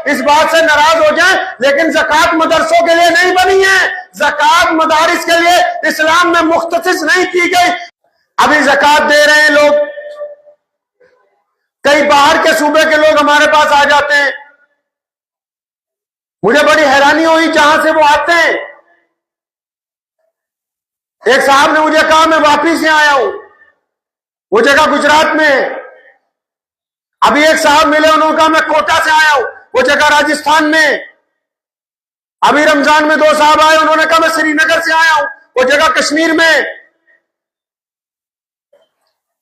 اس بات سے ناراض ہو جائیں، لیکن زکوٰۃ مدرسوں کے لیے نہیں بنی ہے، زکوٰۃ مدارس کے لیے اسلام میں مختص نہیں کی گئی۔ ابھی زکوٰۃ دے رہے ہیں لوگ، کئی باہر کے صوبے کے لوگ ہمارے پاس آ جاتے ہیں، مجھے بڑی حیرانی ہوئی جہاں سے وہ آتے ہیں۔ ایک صاحب نے مجھے کہا میں واپس سے آیا ہوں، وہ جگہ گجرات میں ہے۔ ابھی ایک صاحب ملے، انہوں نے کہا میں کوٹا سے آیا ہوں، وہ جگہ راجستھان میں ہے۔ ابھی رمضان میں 2 صاحب آئے، انہوں نے کہا میں سری نگر سے آیا ہوں، وہ جگہ کشمیر میں ہے۔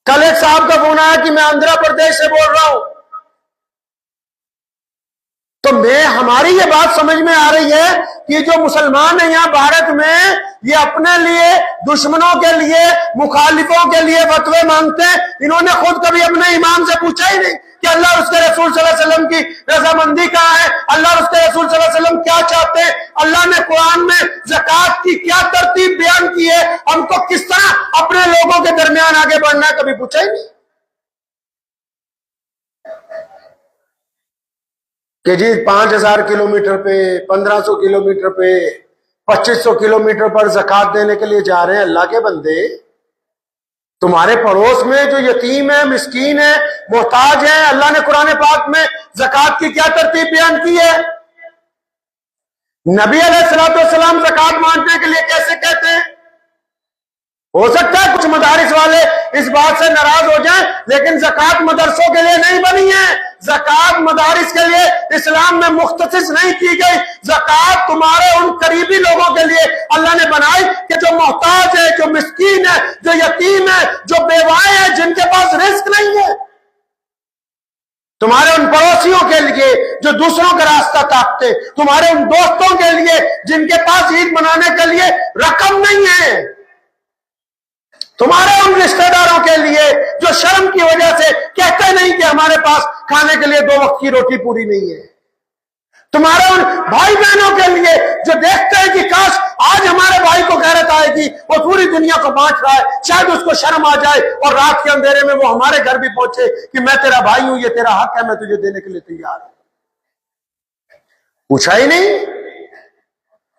کل ایک صاحب کا فون آیا کہ میں آندھرا پردیش سے بول رہا ہوں۔ تو ہماری یہ بات سمجھ میں آ رہی ہے کہ جو مسلمان ہیں یہاں بھارت میں، یہ اپنے لیے، دشمنوں کے لیے، مخالفوں کے لیے فتوے مانگتے ہیں۔ انہوں نے خود کبھی اپنے امام سے پوچھا ہی نہیں کہ اللہ اور اس کے رسول صلی اللہ علیہ وسلم کی رضامندی کہاں ہے، اللہ اور اس کے رسول صلی اللہ علیہ وسلم کیا چاہتے ہیں، اللہ نے قرآن میں زکوٰۃ کی کیا ترتیب بیان کی ہے، ہم کو کس طرح اپنے لوگوں کے درمیان آگے بڑھنا ہے، کبھی پوچھا ہی نہیں کہ جی 5000 کلومیٹر پہ، 1500 کلومیٹر پہ، 2500 کلومیٹر پر زکوٰۃ دینے کے لیے جا رہے ہیں۔ اللہ کے بندے، تمہارے پڑوس میں جو یتیم ہے، مسکین ہے، محتاج ہے، اللہ نے قرآن پاک میں زکوٰۃ کی کیا ترتیب بیان کی ہے؟ نبی علیہ الصلوۃ والسلام زکوٰۃ مانگنے کے لیے کیسے کہتے ہیں؟ ہو سکتا ہے کچھ مدارس والے اس بات سے ناراض ہو جائیں، لیکن زکوٰۃ مدرسوں کے لیے نہیں بنی ہے، زکوٰۃ مدارس کے لیے اسلام میں مختص نہیں کی گئی۔ زکوٰۃ تمہارے ان قریبی لوگوں کے لیے اللہ نے بنائی کہ جو محتاج ہے، جو مسکین ہے، جو یتیم ہے، جو بیوائیں ہیں، جن کے پاس رزق نہیں ہے۔ تمہارے ان پڑوسیوں کے لیے جو دوسروں کا راستہ تاکتے، تمہارے ان دوستوں کے لیے جن کے پاس عید منانے کے لیے رقم نہیں ہے، تمہارے ان رشتہ داروں کے لیے جو شرم کی وجہ سے کہتے نہیں کہ ہمارے پاس کھانے کے لیے 2 وقت کی روٹی پوری نہیں ہے، تمہارے ان بھائی بہنوں کے لیے جو دیکھتے ہیں کہ کاش آج ہمارے بھائی کو غیرت آئے گی، وہ پوری دنیا کو بانٹ رہا ہے، شاید اس کو شرم آ جائے اور رات کے اندھیرے میں وہ ہمارے گھر بھی پہنچے کہ میں تیرا بھائی ہوں، یہ تیرا حق ہے، میں تجھے دینے کے لیے تیار ہوں۔ پوچھا ہی نہیں،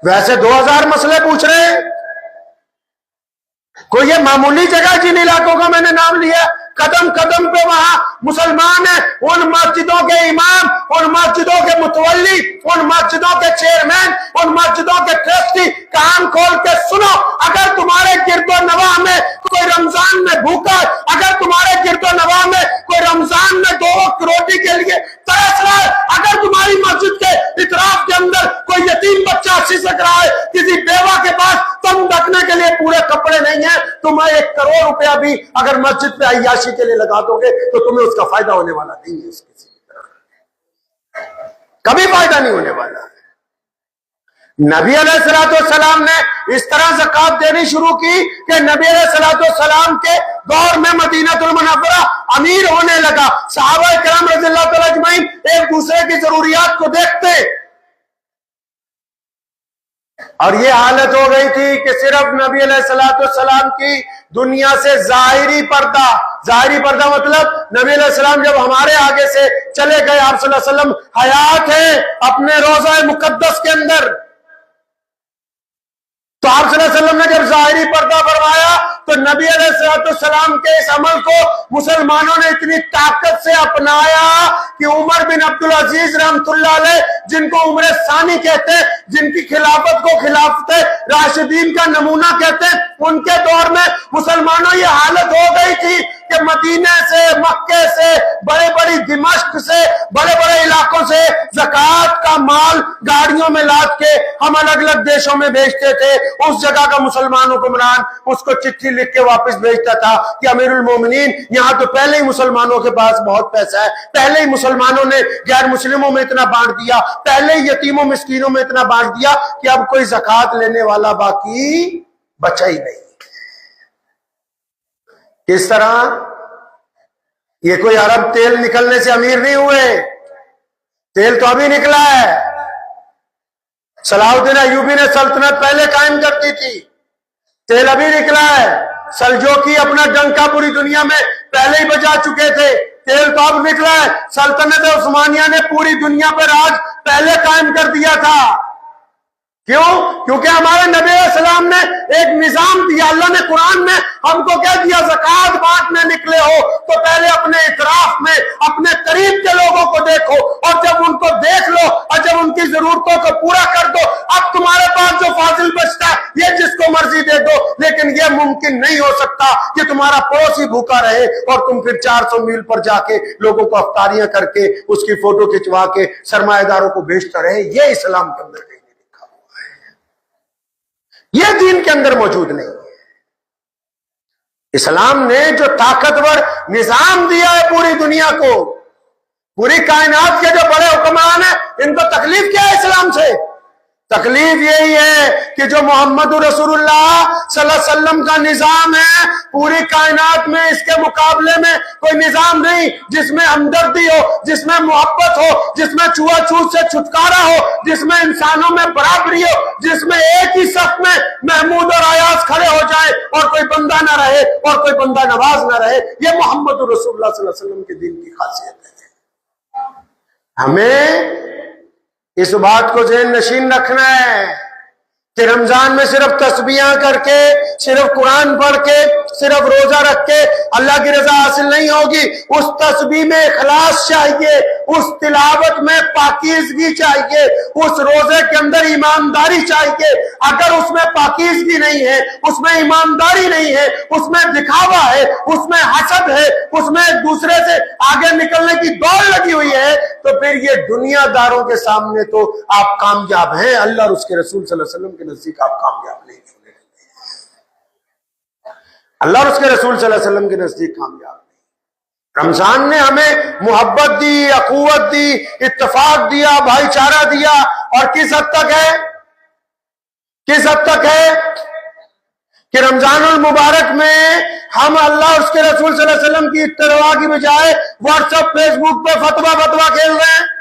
ویسے 2000 مسئلے پوچھ رہے ہیں۔ کوئی یہ معمولی جگہ جن علاقوں کا میں نے نام لیا، قدم قدم پہ وہاں مسلمان ہیں، ان مسجدوں کے امام، ان مسجدوں کے متولی، ان مسجدوں کے چیئرمین، ان مسجدوں کے ٹرسٹی، کان کھول کے سنو، اگر تمہارے گرد و نواح میں کوئی رمضان میں بھوکا ہے، اگر تمہارے گرد و نواح میں کوئی رمضان میں 2 وقت روٹی کے لیے ترس رہا ہے، اگر تمہاری مسجد کے اطراف کے اندر کوئی یتیم بچہ سسک رہا ہے، کسی بیوہ کے پاس تم رکھنے کے لیے پورے کپڑے نہیں ہیں، تمہیں 1 کروڑ روپیہ بھی اگر مسجد پہ عیاشی کے لیے لگا دو گے تو تمہیں اس کا فائدہ ہونے والا نہیں ہے، اس کسی طرح کبھی فائدہ نہیں ہونے والا ہے۔ نبی علیہ الصلوۃ والسلام نے اس طرح زکوٰۃ دینی شروع کی کہ نبی علیہ الصلوۃ والسلام کے دور میں مدینہ المنورہ امیر ہونے لگا، صحابہ کرام رضی اللہ تعالی اجمعین ایک دوسرے کی ضروریات کو دیکھتے، اور یہ حالت ہو گئی تھی کہ صرف نبی علیہ الصلوۃ والسلام کی دنیا سے ظاہری پردہ مطلب نبی علیہ السلام جب ہمارے آگے سے چلے گئے، آپ صلی اللہ علیہ وسلم حیات ہیں اپنے روضہ مقدس کے اندر، تو آپ صلی اللہ علیہ وسلم نے جب ظاہری پردہ فرمایا تو نبی علیہ السلام کے اس عمل کو مسلمانوں نے اتنی طاقت سے اپنایا کہ عمر بن عبدالعزیز رحمۃ اللہ علیہ، جن کو عمر ثانی کہتے ہیں، جن کی خلافت کو خلافت راشدین کا نمونہ کہتے ہیں، ان کے دور میں مسلمانوں یہ حالت ہو گئی تھی کہ مدینے سے، مکے سے، بڑے بڑی دمشق سے، بڑے بڑے علاقوں سے زکوٰۃ کا مال گاڑیوں میں لاد کے ہم الگ الگ دیشوں میں بھیجتے تھے۔ اس جگہ کا مسلمان حکمران اس کو چٹھی لکھ کے واپس بھیجتا تھا کہ امیر المومنین، یہاں تو پہلے ہی مسلمانوں کے پاس بہت پیسہ ہے، پہلے ہی مسلمانوں نے غیر مسلموں میں اتنا بانٹ دیا، پہلے ہی یتیموں مسکینوں میں اتنا بانٹ دیا کہ اب کوئی زکوٰۃ لینے والا باقی بچا ہی نہیں۔ کس طرح؟ یہ کوئی عرب تیل نکلنے سے امیر نہیں ہوئے، تیل تو ابھی نکلا ہے۔ صلاح الدین ایوبی نے سلطنت پہلے قائم کرتی تھی، تیل ابھی نکلا ہے۔ سلجوقی اپنا ڈنکا پوری دنیا میں پہلے ہی بجا چکے تھے، تیل تو اب نکلا ہے۔ سلطنت عثمانیہ نے پوری دنیا پر راج پہلے قائم کر دیا تھا۔ کیوں؟ کیونکہ ہمارے نبی علیہ السلام نے ایک نظام دیا۔ اللہ نے قرآن میں ہم کو کہہ دیا زکوٰۃ بانٹنے نکلے ہو تو پہلے اپنے اطراف میں اپنے قریب کے لوگوں کو دیکھو، اور جب ان کو دیکھ لو اور جب ان کی ضرورتوں کو پورا کر دو، اب تمہارے پاس جو فاضل بچتا ہے یہ جس کو مرضی دے دو۔ لیکن یہ ممکن نہیں ہو سکتا کہ تمہارا پڑوسی بھوکا رہے اور تم پھر 400 میل پر جا کے لوگوں کو افطاریاں کر کے اس کی فوٹو کھنچوا کے سرمایہ داروں کو بیچتا رہے۔ یہ اسلام کے اندر یہ دین کے اندر موجود نہیں ہے۔ اسلام نے جو طاقتور نظام دیا ہے پوری دنیا کو، پوری کائنات کے جو بڑے حکمران ہیں، ان کو تکلیف کیا ہے اسلام سے؟ تکلیف یہی ہے کہ جو محمد رسول اللہ صلی اللہ علیہ وسلم کا نظام ہے، پوری کائنات میں اس کے مقابلے میں کوئی نظام نہیں جس میں ہمدردی ہو، جس میں محبت ہو، جس میں چھوا چھوت سے چھٹکارا ہو، جس میں انسانوں میں برابری ہو، جس میں ایک ہی صف میں محمود اور ایاز کھڑے ہو جائے اور کوئی بندہ نہ رہے اور کوئی بندہ نواز نہ رہے۔ یہ محمد رسول اللہ صلی اللہ علیہ وسلم کے دین کی خاصیت ہے۔ ہمیں اس بات کو ذہن نشین رکھنا ہے کہ رمضان میں صرف تسبیحاں کر کے، صرف قرآن پڑھ کے، صرف روزہ رکھ کے اللہ کی رضا حاصل نہیں ہوگی۔ اس تسبیح میں اخلاص چاہیے، اس تلاوت میں پاکیزگی چاہیے، اس روزے کے اندر ایمانداری چاہیے۔ اگر اس میں پاکیزگی نہیں ہے، اس میں ایمانداری نہیں ہے، اس میں دکھاوا ہے، اس میں حسد ہے، اس میں ایک دوسرے سے آگے نکلنے کی دوڑ لگی ہوئی ہے، تو پھر یہ دنیا داروں کے سامنے تو آپ کامیاب ہیں، اللہ اور اس کے رسول صلی اللہ علیہ وسلم کے نزدیک آپ کامیاب نہیں ہونے۔ اللہ اور اس کے رسول صلی اللہ علیہ وسلم کے نزدیک کامیاب نہیں۔ رمضان نے ہمیں محبت دی، اخوت دی، اتفاق دیا، بھائی چارہ دیا، اور کس حد تک ہے؟ کس حد تک ہے کہ رمضان المبارک میں ہم اللہ اور اس کے رسول صلی اللہ علیہ وسلم کی اتباع کی بجائے واٹس ایپ، فیس بک پہ فتوا کھیل رہے ہیں۔